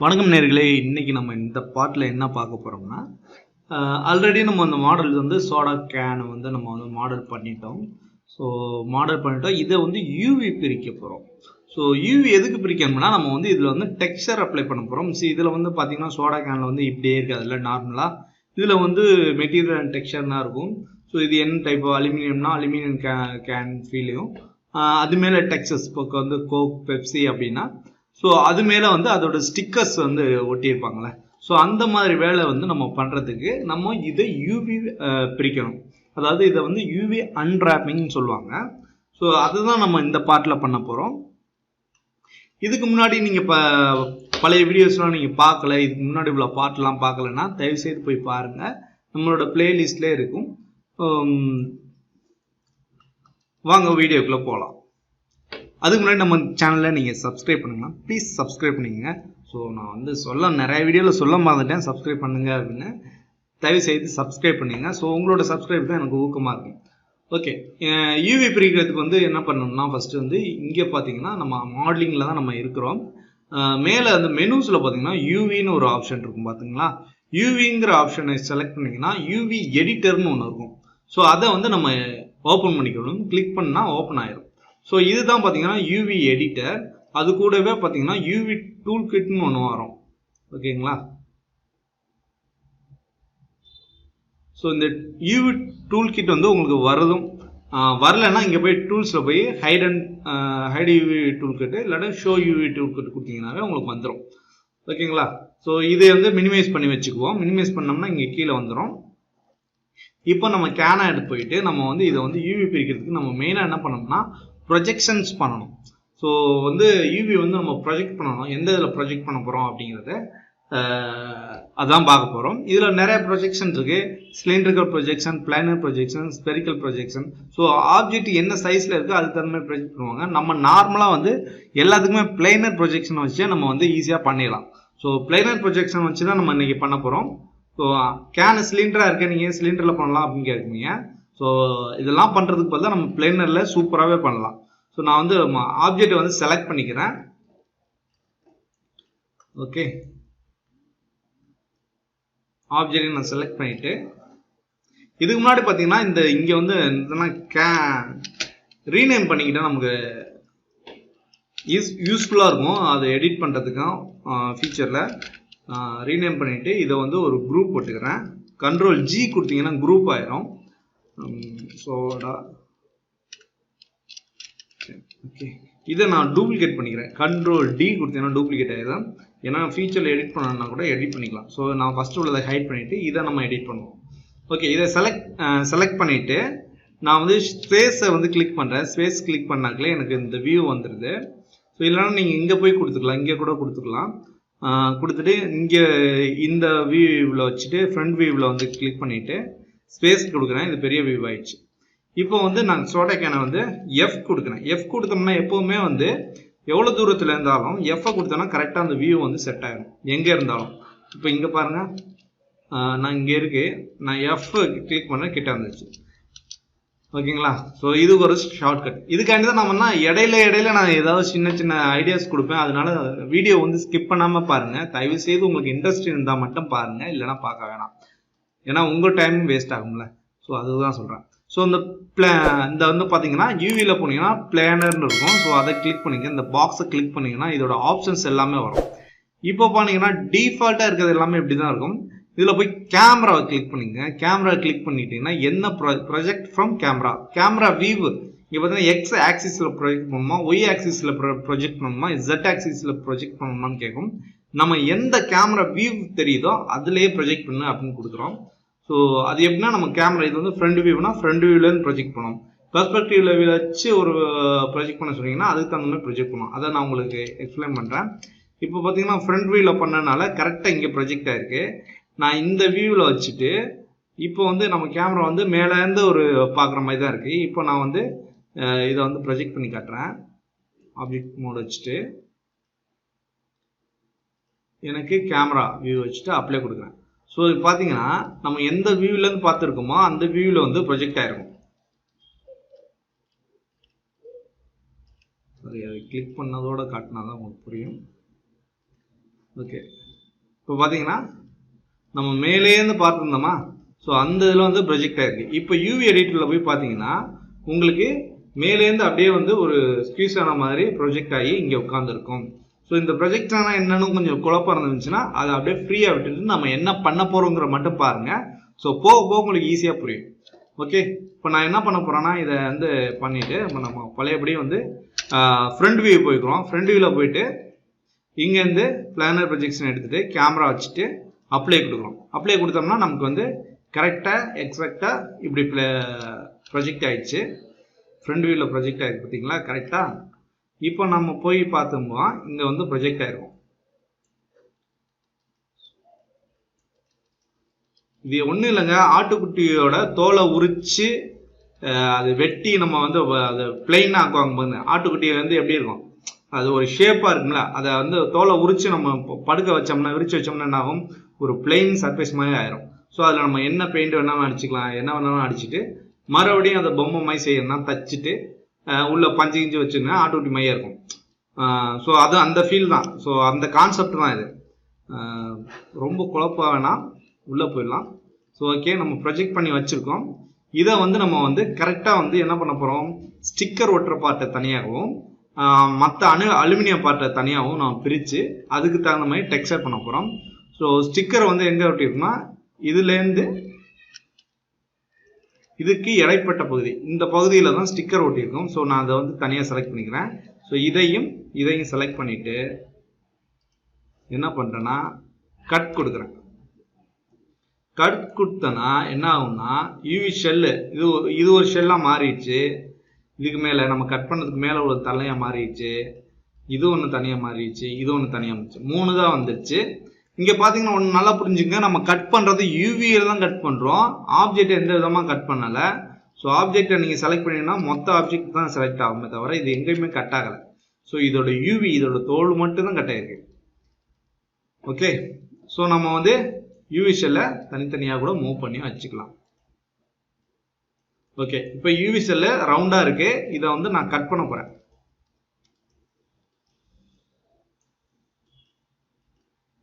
வணக்கம் நேர்களே, இன்னைக்கு நம்ம இந்த பார்ட்டில் என்ன பார்க்க போகிறோம்னா, ஆல்ரெடி நம்ம அந்த மாடல் வந்து சோடா கேன் வந்து நம்ம வந்து மாடல் பண்ணிட்டோம். ஸோ மாடல் பண்ணிட்டோம். இதை வந்து யூவி பிரிக்க போகிறோம். ஸோ யூவி எதுக்கு பிரிக்கணும்னா, நம்ம வந்து இதில் வந்து டெக்ஸ்சர் அப்ளை பண்ண போகிறோம். இதில் வந்து பார்த்தீங்கன்னா சோடா கேனில் வந்து இப்படியே இருக்காதுல்ல நார்மலாக. இதில் வந்து மெட்டீரியல் அண்ட் டெக்ஸ்சர்னா இருக்கும். ஸோ இது என்ன டைப் அலுமினியம்னா அலுமினியம் கேன் ஃபீலையும், அது மேலே டெக்ஸ்சர்ஸ் இப்போ வந்து கோக் பெப்சி அப்படின்னா ஸோ அது மேலே வந்து அதோட ஸ்டிக்கர்ஸ் வந்து ஒட்டியிருப்பாங்களே. ஸோ அந்த மாதிரி வேலை வந்து நம்ம பண்ணுறதுக்கு நம்ம இதை யூவி பிரிக்கணும். அதாவது இதை வந்து யூவி அன்ராப்பிங்னு சொல்லுவாங்க. ஸோ அதுதான் நம்ம இந்த பார்ட்டில் பண்ண போகிறோம். இதுக்கு முன்னாடி நீங்கள் இப்போ பழைய வீடியோஸ்லாம் நீங்கள் பார்க்கல, இதுக்கு முன்னாடி இவ்வளோ பார்ட்லாம் பார்க்கலன்னா தயவுசெய்து போய் பாருங்கள். நம்மளோட பிளேலிஸ்ட்லேயே இருக்கும். வாங்க வீடியோக்குள்ளே போகலாம். அதுக்கு முன்னாடி நம்ம சேனலை நீங்கள் சப்ஸ்கிரைப் பண்ணுங்கன்னா ப்ளீஸ் சப்ஸ்கிரைப் பண்ணிக்கங்க. ஸோ நான் வந்து நிறைய வீடியோவில் சொல்ல மறந்துட்டேன், சப்ஸ்கிரைப் பண்ணுங்க அப்படின்னு. தயவுசெய்து சப்ஸ்கிரைப் பண்ணிங்க. ஸோ உங்களோட சப்ஸ்கிரைப் தான் எனக்கு ஊக்கமாக இருக்கும். ஓகே, யூவி பிரிக்கிறதுக்கு வந்து என்ன பண்ணணும்னா, ஃபஸ்ட்டு வந்து இங்கே பார்த்தீங்கன்னா நம்ம மாடலிங்கில் தான் நம்ம இருக்கிறோம். மேலே அந்த மெனூஸில் பார்த்தீங்கன்னா யூவின்னு ஒரு ஆப்ஷன் இருக்கும் பார்த்தீங்களா. யூவிங்கிற ஆப்ஷனை செலக்ட் பண்ணிங்கன்னா யூவி எடிட்டர்னு ஒன்று இருக்கும். ஸோ அதை வந்து நம்ம ஓப்பன் பண்ணிக்கணும். கிளிக் பண்ணால் ஓப்பன் ஆயிடும். ஸோ இதுதான் பார்த்தீங்கன்னா யூவி எடிட்டர். அது கூடவே பார்த்தீங்கன்னா யூவி டூல் கிட்னு ஒன்று வரும். ஓகேங்களா. ஸோ இந்த யூவி டூல் கிட் வந்து உங்களுக்கு வரதும் வரலைன்னா இங்கே போய் டூல்ஸில் போய் ஹைட் யூவி டூல் கிட்டு இல்லாட்டா ஷோ யூவி டூல் கிட் கொடுத்தீங்கன்னாவே உங்களுக்கு வந்துடும். ஓகேங்களா. ஸோ இதை வந்து மினிமைஸ் பண்ணி வச்சுக்குவோம். மினிமைஸ் பண்ணோம்னா இங்கே கீழே வந்துடும். இப்போ நம்ம கேனை எடுத்து போயிட்டு நம்ம வந்து இதை வந்து யூவி பிரிக்கிறதுக்கு நம்ம மெயினாக என்ன பண்ணோம்னா ப்ரொஜெக்ஷன்ஸ் பண்ணணும். ஸோ வந்து யூவி வந்து நம்ம ப்ரொஜெக்ட் பண்ணணும். எந்த இதில் ப்ரொஜெக்ட் பண்ண போகிறோம் அப்படிங்கிறத அதான் பார்க்க போகிறோம். இதில் நிறைய ப்ரொஜெக்ஷன் இருக்குது. Cylindrical projection, planar projection, spherical projection. So object என்ன சைஸில் இருக்குது அதுக்கு தகுந்த மாதிரி ப்ரொஜெக்ட் பண்ணுவாங்க. நம்ம நார்மலாக வந்து எல்லாத்துக்குமே பிளைனர் ப்ரொஜெக்ஷன் வச்சு நம்ம வந்து ஈஸியாக பண்ணிடலாம். ஸோ பிளைனர் ப்ரொஜெக்ஷன் வச்சு தான் நம்ம இன்றைக்கி பண்ண போகிறோம். ஸோ கேனு சிலிண்டராக இருக்குது, நீங்கள் சிலிண்டரில் பண்ணலாம் அப்படின்னு கேட்குறீங்க. ஸோ இதெல்லாம் பண்ணுறதுக்கு பதிலாக நம்ம பிளைனரில் சூப்பராகவே பண்ணலாம். ஸோ நான் வந்து ஆப்ஜெக்டை வந்து செலக்ட் பண்ணிக்கிறேன். ஓகே, ஆப்ஜெக்டை நான் செலக்ட் பண்ணிவிட்டு இதுக்கு முன்னாடி பார்த்தீங்கன்னா இங்கே வந்து இதெல்லாம் ரீநேம் பண்ணிக்கிட்டால் நமக்கு யூஸ்ஃபுல்லாக இருக்கும். அதை எடிட் பண்ணுறதுக்கும் ஃபியூச்சரில் ரீநேம் பண்ணிவிட்டு இதை வந்து ஒரு குரூப் போட்டுக்கிறேன். கண்ட்ரோல் ஜி கொடுத்தீங்கன்னா குரூப் ஆயிரும். சோடா ஓகே, இதை நான் டூப்ளிகேட் பண்ணிக்கிறேன். கண்ட்ரோல் டி கொடுத்தீங்கன்னா டூப்ளிகேட் ஆயிடும். ஏன்னா ஃபியூச்சரில் எடிட் பண்ணணும்னா கூட எடிட் பண்ணிக்கலாம். ஸோ நான் ஃபஸ்ட்டு உள்ளதை ஹைட் பண்ணிவிட்டு இதை நம்ம எடிட் பண்ணுவோம். ஓகே, இதை செலக்ட் பண்ணிவிட்டு நான் வந்து ஸ்பேஸை வந்து கிளிக் பண்ணுறேன். ஸ்பேஸ் கிளிக் பண்ணாங்களே எனக்கு இந்த வியூ வந்துடுது. ஸோ இல்லைன்னா நீங்கள் இங்கே போய் கொடுத்துக்கலாம், இங்கே கூட கொடுத்துக்கலாம். கொடுத்துட்டு இங்கே இந்த வியூவில் வச்சுட்டு ஃப்ரண்ட் வியூவில் வந்து கிளிக் பண்ணிவிட்டு ஸ்பேஸ் கொடுக்குறேன். இது பெரிய வியூ ஆயிடுச்சு. இப்போ வந்து நான் சோடா கேனை வந்து எஃப் கொடுக்குறேன். எஃப் கொடுத்தோம்னா எப்போவுமே வந்து எவ்வளோ தூரத்தில் இருந்தாலும் எஃப்ஐ கொடுத்தோன்னா கரெக்டாக அந்த வியூ வந்து செட் ஆகிடும் எங்கே இருந்தாலும். இப்போ இங்கே பாருங்கள், நான் இங்கே இருக்கு, நான் எஃப் கிளிக் பண்ண கிட்ட வந்துச்சு. ஓகேங்களா. ஸோ இது ஒரு ஷார்ட்கட். இதுக்காண்டி தான் நம்ம இடையில நான் ஏதாவது சின்ன சின்ன ஐடியாஸ் கொடுப்பேன். அதனால வீடியோ வந்து ஸ்கிப் பண்ணாமல் பாருங்கள். தயவு செய்து உங்களுக்கு இன்ட்ரெஸ்ட் இருந்தால் மட்டும் பாருங்கள், இல்லைனா பார்க்க வேணாம். ஏன்னா உங்கள் டைமும் வேஸ்ட் ஆகும்ல. ஸோ அதுதான் சொல்கிறேன். ஸோ இந்த வந்து பார்த்தீங்கன்னா யூவியில் போனீங்கன்னா பிளானர்னு இருக்கும். ஸோ அதை கிளிக் பண்ணிங்க. இந்த பாக்ஸை கிளிக் பண்ணிங்கன்னா இதோட ஆப்ஷன்ஸ் எல்லாமே வரும். இப்போ பார்த்தீங்கன்னா டிஃபால்ட்டாக இருக்கிறது எல்லாமே இப்படி தான் இருக்கும். இதில் போய் கேமராவை கிளிக் பண்ணிங்க. கேமரா கிளிக் பண்ணிட்டீங்கன்னா என்ன ப்ரொஜெக்ட் ஃப்ரம் கேமரா வியூ. இங்கே பார்த்தீங்கன்னா எக்ஸ் ஆக்சிஸில் ப்ரொஜெக்ட் பண்ணணுமா, ஒய் ஆக்சிஸில் ப்ரொஜெக்ட் பண்ணணுமா, ஜெட் ஆக்சிஸில் ப்ரொஜெக்ட் பண்ணணுமான்னு கேட்கும். நம்ம எந்த கேமரா வியூ தெரியுதோ அதுலேயே ப்ரொஜெக்ட் பண்ணு அப்படின்னு கொடுக்குறோம். ஸோ அது எப்படின்னா நம்ம கேமரா இது வந்து ஃப்ரண்ட் வியூனா ஃப்ரண்ட் வியூலேருந்து ப்ரொஜெக்ட் பண்ணணும். பெர்ஸ்பெக்டிவ்ல வச்சு ஒரு ப்ரொஜெக்ட் பண்ண சொன்னீங்கன்னா அதுக்கு தகுந்த மாதிரி ப்ரொஜெக்ட் பண்ணணும். அதை நான் உங்களுக்கு எக்ஸ்பிளைன் பண்ணுறேன். இப்போ பார்த்தீங்கன்னா ஃப்ரண்ட் வியூவில் பண்ணனால கரெக்டாக இங்கே ப்ரொஜெக்ட் ஆகிருக்கு. நான் இந்த வியூவில் வச்சுட்டு இப்போ வந்து நம்ம கேமரா வந்து மேலேருந்து ஒரு பார்க்குற மாதிரி தான் இருக்குது. இப்போ நான் வந்து இதை வந்து ப்ரொஜெக்ட் பண்ணி காட்டுறேன். ஆப்ஜெக்ட் மோட் வச்சுட்டு எனக்கு கேமரா வியூ வச்சுட்டு அப்ளை கொடுக்குறேன். ஸோ இது பார்த்தீங்கன்னா நம்ம எந்த வியூவிலேருந்து பார்த்துருக்கோமோ அந்த வியூவில் வந்து ப்ரொஜெக்ட் ஆகிருக்கும். சரி, அதை கிளிக் பண்ணதோடு காட்டினா தான் உங்களுக்கு புரியும். ஓகே, இப்போ பார்த்தீங்கன்னா நம்ம மேலேருந்து பார்த்துருந்தோமா, ஸோ அந்த இதில் வந்து ப்ரொஜெக்ட் ஆகிருக்கு. இப்போ யூவி எடிட்டரில் போய் பார்த்தீங்கன்னா உங்களுக்கு மேலேருந்து அப்படியே வந்து ஒரு ஸ்க்யூஸ் ஆன மாதிரி ப்ரொஜெக்ட் ஆகி இங்கே உட்காந்துருக்கும். ஸோ இந்த ப்ரொஜெக்ட் ஆனால் என்னன்னு கொஞ்சம் குழப்பம் இருந்துச்சுன்னா அதை அப்படியே ஃப்ரீயாக விட்டுட்டு நம்ம என்ன பண்ண போகிறோங்கிற மட்டும் பாருங்கள். ஸோ போக போக உங்களுக்கு ஈஸியாக புரியும். ஓகே, இப்போ நான் என்ன பண்ண போகிறேன்னா இதை வந்து பண்ணிவிட்டு இப்போ நம்ம பழையபடியும் வந்து ஃப்ரண்ட் வியூ போய்க்கிறோம். ஃப்ரண்ட் வியூவில் போயிட்டு இங்கேருந்து பிளானர் ப்ரொஜெக்ஷன் எடுத்துகிட்டு கேமரா வச்சுட்டு அப்ளை கொடுக்குறோம். அப்ளை கொடுத்தோம்னா நமக்கு வந்து கரெக்டாக எக்ஸாக்டாக இப்படி ப்ரொஜெக்ட் ஆகிடுச்சு. ஃப்ரண்ட் வியூவில் ப்ரொஜெக்ட் ஆகிருக்கு பார்த்தீங்களா கரெக்டாக. இப்போ நம்ம போய் பார்த்தோம்னா இங்கே வந்து ப்ரொஜெக்ட் ஆகிருக்கும். இது ஒன்றும் இல்லைங்க, ஆட்டுக்குட்டியோட தோலை உரித்து அது வெட்டி நம்ம வந்து அதை பிளெயினாக ஆக்குவாங்க பாருங்க. ஆட்டுக்குட்டியை வந்து எப்படி இருக்கும், அது ஒரு ஷேப்பாக இருக்குங்களா, அதை வந்து தோலை உரித்து நம்ம படுக்க வச்சோம்னா விரிச்சு வச்சோம்னா என்ன ஆகும், ஒரு பிளெயின் சர்ஃபேஸ் மாதிரி ஆயிரும். ஸோ அதில் நம்ம என்ன பெயிண்ட் வேணாலும் அடிச்சுக்கலாம், என்ன வேணாலும் அடிச்சுட்டு மறுபடியும் அதை பொம்மை மாதிரி செய்யணும்னா தச்சுட்டு உள்ள பஞ்சு கிஞ்சு வச்சுங்க ஆட்டுக்குட்டி மையாக இருக்கும். ஸோ அது அந்த ஃபீல் தான். ஸோ அந்த கான்செப்ட் தான் இது. ரொம்ப குழப்பம் வேணாம், உள்ளே போயிடலாம். ஸோ ஓகே, நம்ம ப்ரொஜெக்ட் பண்ணி வச்சுருக்கோம். இதை வந்து நம்ம வந்து கரெக்டாக வந்து என்ன பண்ண போகிறோம், ஸ்டிக்கர் ஒட்டுற பார்ட்டை தனியாகவும் மற்ற அலுமினியம் பார்ட்டை தனியாகவும் நான் பிரித்து அதுக்கு தகுந்த மாதிரி டெக்ஸ்சர் பண்ண போகிறோம். ஸோ ஸ்டிக்கர் வந்து எங்கே ஒட்டியிருக்குன்னா இதுலேருந்து இதுக்கு இடைப்பட்ட பகுதி, இந்த பகுதியில் தான் ஸ்டிக்கர் ஒட்டியிருக்கும். ஸோ நான் அதை வந்து தனியாக செலக்ட் பண்ணிக்கிறேன். ஸோ இதையும் செலக்ட் பண்ணிவிட்டு என்ன பண்ணுறேன்னா கட் கொடுக்குறேன். கட் கொடுத்தனா என்ன ஆகும்னா யூவி ஷெல்லு இது ஒரு ஷெல்லாக மாறிடுச்சு. இதுக்கு மேலே நம்ம கட் பண்ணதுக்கு மேலே ஒரு தலையாக மாறிடுச்சு. இது ஒன்று தனியாக மாறிடுச்சு, இது ஒன்று தனியாக மாறிடுச்சு. 3 தான் வந்துடுச்சு. இங்கே பார்த்தீங்கன்னா ஒன்று நல்லா புரிஞ்சுங்க, நம்ம கட் பண்ணுறது யூவியில் தான் கட் பண்ணுறோம், ஆப்ஜெக்ட் எந்த விதமாக கட் பண்ணலை. ஸோ ஆப்ஜெக்டை நீங்கள் செலக்ட் பண்ணிங்கன்னா மொத்த ஆப்ஜெக்ட் தான் செலக்ட் ஆகுமே தவிர இது எங்கேயுமே கட் ஆகலை. ஸோ இதோட யூவி இதோட தோல் மட்டும் தான் கட் ஆகிருக்கு. ஓகே, ஸோ நம்ம வந்து யூவி ஷெல்லை தனித்தனியாக கூட மூவ் பண்ணி வச்சுக்கலாம். ஓகே, இப்போ யூவி ஷெல்லு ரவுண்டாக இருக்கு, இதை வந்து நான் கட் பண்ண போகிறேன்.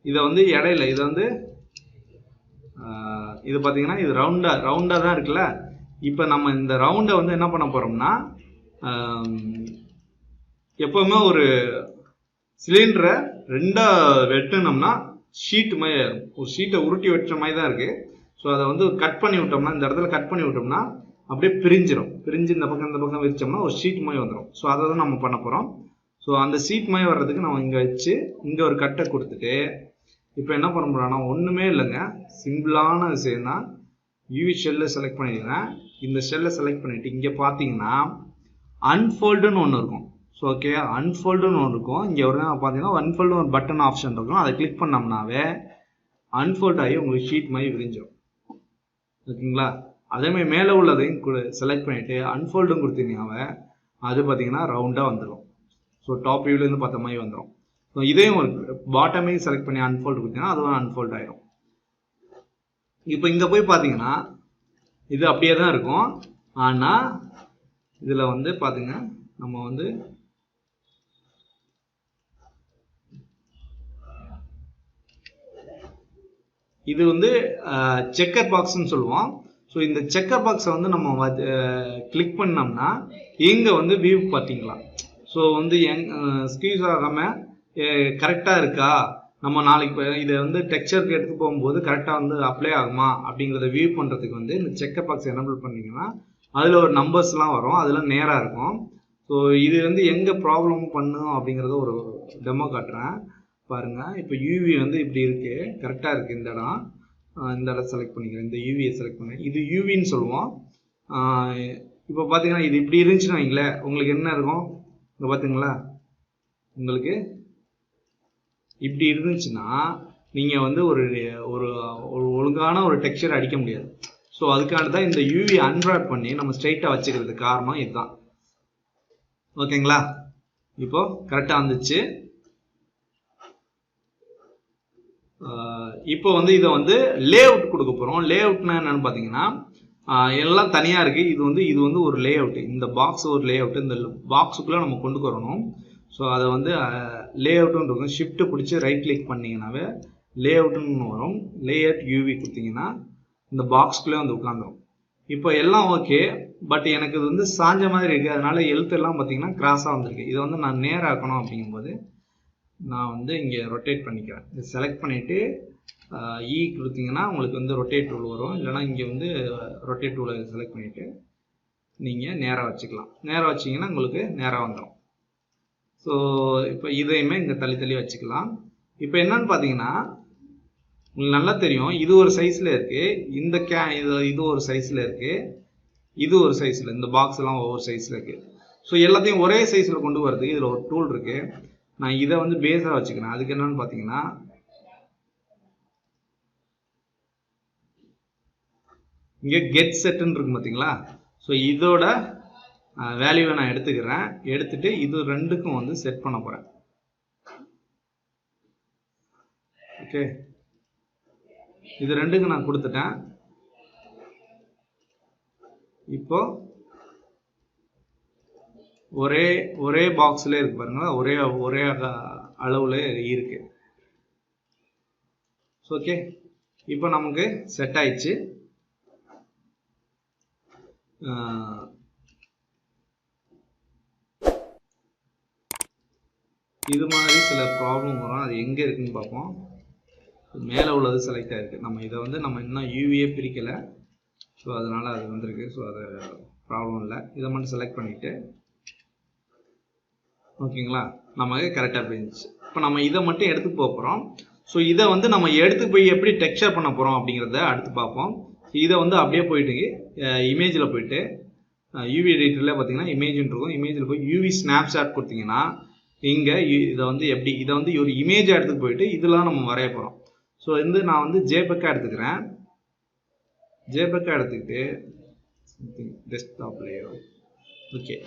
இதை வந்து இடையில இதை வந்து இது பார்த்தீங்கன்னா இது ரவுண்டாக தான் இருக்குல்ல. இப்போ நம்ம இந்த ரவுண்டை வந்து என்ன பண்ண போகிறோம்னா எப்போவுமே ஒரு சிலிண்டரை 2ஆக வெட்டினோம்னா ஷீட்டு மாதிரி ஒரு ஷீட்டை உருட்டி வெட்டுற மாதிரி தான் இருக்குது. ஸோ அதை வந்து கட் பண்ணி விட்டோம்னா இந்த இடத்துல கட் பண்ணி விட்டோம்னா அப்படியே பிரிஞ்சு இந்த பக்கம் விரிச்சோம்னா ஒரு ஷீட் மாதிரி வந்துடும். ஸோ அதை தான் நம்ம பண்ண போகிறோம். ஸோ அந்த ஷீட் மாதிரி வர்றதுக்கு நம்ம இங்கே வச்சு இங்கே ஒரு கட்டை கொடுத்துட்டு இப்போ என்ன பண்ண போகிறோம்னா ஒன்றுமே இல்லைங்க, சிம்பிளான விஷயம் தான். யூவி ஷெல்லை செலக்ட் பண்ணிடுறேன். இந்த ஷெல்லை செலக்ட் பண்ணிவிட்டு இங்கே பார்த்தீங்கன்னா அன்ஃபோல்டுன்னு ஒன்று இருக்கும். ஸோ ஓகே, அன்ஃபோல்டுன்னு ஒன்று இருக்கும். இங்கே ஒரு பார்த்தீங்கன்னா அன்ஃபோல்டு ஒரு பட்டன் ஆப்ஷன் இருக்கும், அதை கிளிக் பண்ணோம்னாவே அன்ஃபோல்ட் ஆகி உங்களுக்கு ஷீட் மாதிரி விரிஞ்சிடும். ஓகேங்களா, அதேமாதிரி மேலே உள்ளதையும் செலக்ட் பண்ணிவிட்டு அன்ஃபோல்டும் கொடுத்தீங்கன்னாவே அது பார்த்தீங்கன்னா ரவுண்டாக வந்துடும். ஸோ டாப் வியூலேருந்து பார்த்த மாதிரி வந்துடும். ஸோ இதையும் ஒரு பாட்டமையும் செலக்ட் பண்ணி அன்ஃபோல்டு கொடுத்தீங்கன்னா அதுவும் அன்ஃபோல்ட் ஆகிடும். இப்போ இங்கே போய் பார்த்தீங்கன்னா இது அப்படியே தான் இருக்கும். ஆனால் இதில் வந்து பார்த்தீங்கன்னா நம்ம வந்து இது வந்து செக்கர் பாக்ஸ்ன்னு சொல்லுவோம். ஸோ இந்த செக்கர் பாக்ஸை வந்து நம்ம கிளிக் பண்ணோம்னா இங்கே வந்து வியூ பார்த்தீங்களா. ஸோ வந்து ஸ்க்யூஸ் ஆகாமல் கரெக்டாக இருக்கா, நம்ம நாளைக்கு இதை வந்து டெக்ஸ்சருக்கு எடுத்து போகும்போது கரெக்டாக வந்து அப்ளை ஆகுமா அப்படிங்கிறத வியூ பண்ணுறதுக்கு வந்து இந்த செக்கர் பாக்ஸ் எனபிள் பண்ணிங்கன்னா அதில் ஒரு நம்பர்ஸ்லாம் வரும், அதெல்லாம் நேராக இருக்கும். ஸோ இது வந்து எங்கே ப்ராப்ளம் பண்ணும் அப்படிங்கிறத ஒரு டெமோ காட்டுறேன் பாருங்கள். இப்போ யூவி வந்து இப்படி இருக்குது, கரெக்டாக இருக்குது. இந்த இடம் செலக்ட் பண்ணிக்கிறேன், இந்த யூவியை செலக்ட் பண்ணேன். இது யூவின்னு சொல்லுவோம். இப்போ பார்த்தீங்கன்னா இது இப்படி இருந்துச்சுன்னு வைங்களேன், உங்களுக்கு என்ன இருக்கும் இங்கே பார்த்தீங்களா, உங்களுக்கு இப்படி இருந்துச்சுன்னா நீங்கள் வந்து ஒரு ஒழுங்கான ஒரு டெக்ஸ்சர் அடிக்க முடியாது. ஸோ அதுக்கான தான் இந்த யூவி அன்ராப் பண்ணி நம்ம ஸ்ட்ரைட்டாக வச்சுக்கிறதுக்கு காரணம் இதுதான். ஓகேங்களா, இப்போ கரெக்டாக வந்துச்சு. இப்போ வந்து இதை வந்து லே அவுட் கொடுக்க போகிறோம். லே அவுட்னா என்னன்னு பார்த்தீங்கன்னா எல்லாம் தனியாக இருக்குது. இது வந்து ஒரு லே அவுட்டு, இந்த பாக்ஸ் ஒரு லே அவுட்டு, இந்த பாக்ஸுக்குள்ளே நம்ம கொண்டு வரணும். ஸோ அதை வந்து லேஅவுட்டுன்னு இருக்கும். ஷிஃப்ட் பிடிச்சி ரைட் கிளிக் பண்ணிங்கனாவே லேஅவுட்டுன்னு வரும். லேஅவுட் யூவி கொடுத்தீங்கன்னா இந்த பாக்ஸ்குள்ளே வந்து உட்காந்துரும். இப்போ எல்லாம் ஓகே, பட் எனக்கு இது வந்து சாஞ்ச மாதிரி இருக்குது. அதனால எழுத்தெல்லாம் பார்த்தீங்கன்னா கிராஸாக வந்திருக்கு. இதை வந்து நான் நேராக்கணும் அப்படிங்கும்போது நான் வந்து இங்கே ரொட்டேட் பண்ணிக்கிறேன். இது செலக்ட் பண்ணிவிட்டு இ கொடுத்தீங்கன்னா உங்களுக்கு வந்து ரொட்டேட் டூல் வரும். இல்லைனா இங்கே வந்து ரொட்டேட் டூலை செலக்ட் பண்ணிவிட்டு நீங்கள் நேராக வச்சுக்கலாம். நேராக வச்சிங்கன்னா உங்களுக்கு நேராக வந்துடும். ஸோ இப்போ இதையுமே இங்கே தள்ளி தள்ளி வச்சுக்கலாம். இப்போ என்னன்னு பார்த்தீங்கன்னா உங்களுக்கு நல்லா தெரியும், இது ஒரு சைஸில் இருக்குது, இது ஒரு சைஸில் இருக்குது, இது ஒரு சைஸில், இந்த பாக்ஸ் எல்லாம் ஒவ்வொரு சைஸில் இருக்குது. ஸோ எல்லாத்தையும் ஒரே சைஸில் கொண்டு வரதுக்கு இதில் ஒரு டூல் இருக்குது. நான் இதை வந்து பேஸாக வச்சுக்கிறேன். அதுக்கு என்னன்னு பார்த்தீங்கன்னா இங்கே கெட் செட்டுன்னு இருக்கு பார்த்தீங்களா. ஸோ இதோட வேல்யூவை நான் எடுத்துக்கிறேன். எடுத்துட்டு இது ரெண்டுக்கும் வந்து செட் பண்ண போகிறேன். ஓகே, இது ரெண்டுக்கும் நான் கொடுத்துட்டேன். இப்போ ஒரே பாக்ஸ்ல இருக்கு பாருங்களா, ஒரே அளவுல இருக்கு. ஓகே, இப்போ நமக்கு செட் ஆயிடுச்சு. இது மாதிரி சில ப்ராப்ளம் வரும். அது எங்கே இருக்குன்னு பார்ப்போம். மேலே உள்ளது செலக்ட் ஆகிருக்கு. நம்ம இதை வந்து நம்ம இன்னும் யூவியே பிரிக்கலை. ஸோ அதனால் அது வந்திருக்கு. ஸோ அது ப்ராப்ளம் இல்லை. இதை மட்டும் செலக்ட் பண்ணிவிட்டு ஓகேங்களா, நமக்கு கரெக்டாக போயிருந்துச்சு. இப்போ நம்ம இதை மட்டும் எடுத்து போகிறோம். ஸோ இதை வந்து நம்ம எடுத்து போய் எப்படி டெக்ஸ்சர் பண்ண போகிறோம் அப்படிங்கிறத அடுத்து பார்ப்போம். இதை வந்து அப்படியே போயிட்டு இமேஜில் போயிட்டு யூவி எடிட்டரில் பார்த்தீங்கன்னா இமேஜ்னு இருக்கும். இமேஜில் போய் யூவி ஸ்னாப்ஷாட் கொடுத்தீங்கன்னா இங்கே இதை வந்து ஒரு இமேஜ் எடுத்து போயிட்டு இதெல்லாம் நம்ம வரைய போகிறோம். ஸோ வந்து நான் வந்து ஜேபெக்காக எடுத்துக்கிறேன். ஜேபெக்காக எடுத்துக்கிட்டு desktop layer okay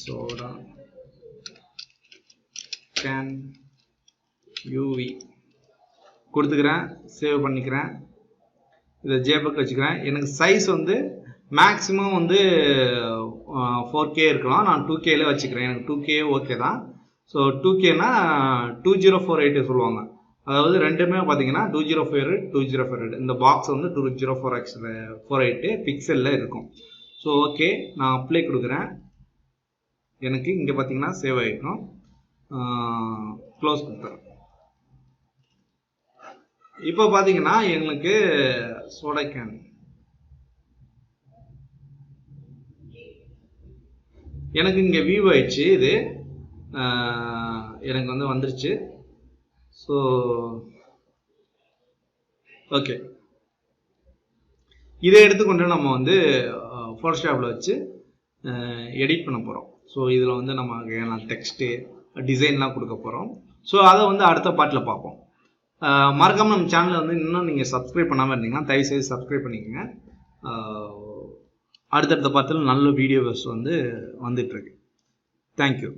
soda can UV கொடுத்துக்கிறேன். சேவ் பண்ணிக்கிறேன். இதை ஜேபெக் வச்சுக்கிறேன். எனக்கு சைஸ் வந்து மேக்ஸிமம் வந்து 4K இருக்கலாம். நான் 2Kல வச்சுக்கிறேன். எனக்கு 2K ஓகே தான். ஸோ 2Kனா 2048 சொல்லுவாங்க. அதாவது ரெண்டுமே பார்த்தீங்கன்னா 2048 இந்த பாக்ஸ் வந்து 2048 பிக்சலில் இருக்கும். ஸோ ஓகே, நான் அப்ளை கொடுக்குறேன். எனக்கு இங்கே பார்த்தீங்கன்னா சேவ் ஆகிடும். க்ளோஸ் கொடுத்துறேன். இப்போ பார்த்தீங்கன்னா எங்களுக்கு சோடா கேன் எனக்கு இங்கே வியூ ஆயிடுச்சு. இது எனக்கு வந்து வந்துருச்சு. ஸோ ஓகே, இதை எடுத்துக்கொண்டு நம்ம வந்து ஃபோட்டோஷாப்பில் வச்சு எடிட் பண்ண போகிறோம். ஸோ இதில் வந்து நம்ம டெக்ஸ்ட்டு டிசைன்லாம் கொடுக்க போகிறோம். ஸோ அதை வந்து அடுத்த பார்ட்டில் பார்ப்போம். மறக்காமல் நம்ம சேனலை வந்து இன்னும் நீங்கள் சப்ஸ்கிரைப் பண்ணாமல் இருந்தீங்கன்னா தயவுசெய்து சப்ஸ்கிரைப் பண்ணிக்கோங்க. அடுத்தடுத்த பார்ட்டில் நல்ல வீடியோஸ் வந்து வந்துட்டுருக்கு. தேங்க்யூ.